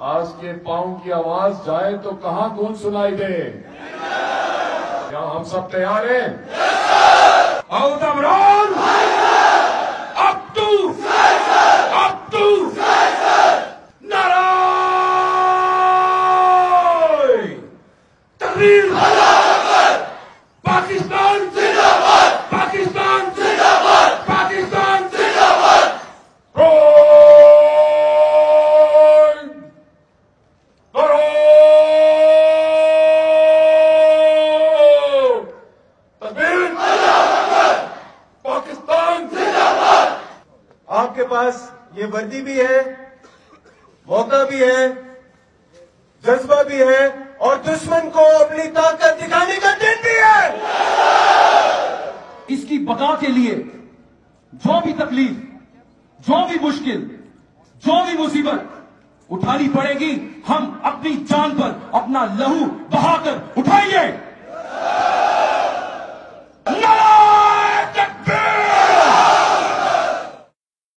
आज के पाँव की आवाज जाए तो कहां कौन सुनाई दे? क्या हम सब तैयार हैं? औदमरान अप टू नाराय तकबीर, पाकिस्तान जिंदाबाद, पाकिस्तान जिंदाबाद, पाकिस्तान जिंदाबाद। पाकिस्तान जिंदाबाद। आपके पास ये वर्दी भी है, मौका भी है, जज्बा भी है और दुश्मन को अपनी ताकत दिखाने का दिन भी है। इसकी बका के लिए जो भी तकलीफ, जो भी मुश्किल, जो भी मुसीबत उठानी पड़ेगी, हम अपनी जान पर अपना लहू बहाकर उठाएंगे।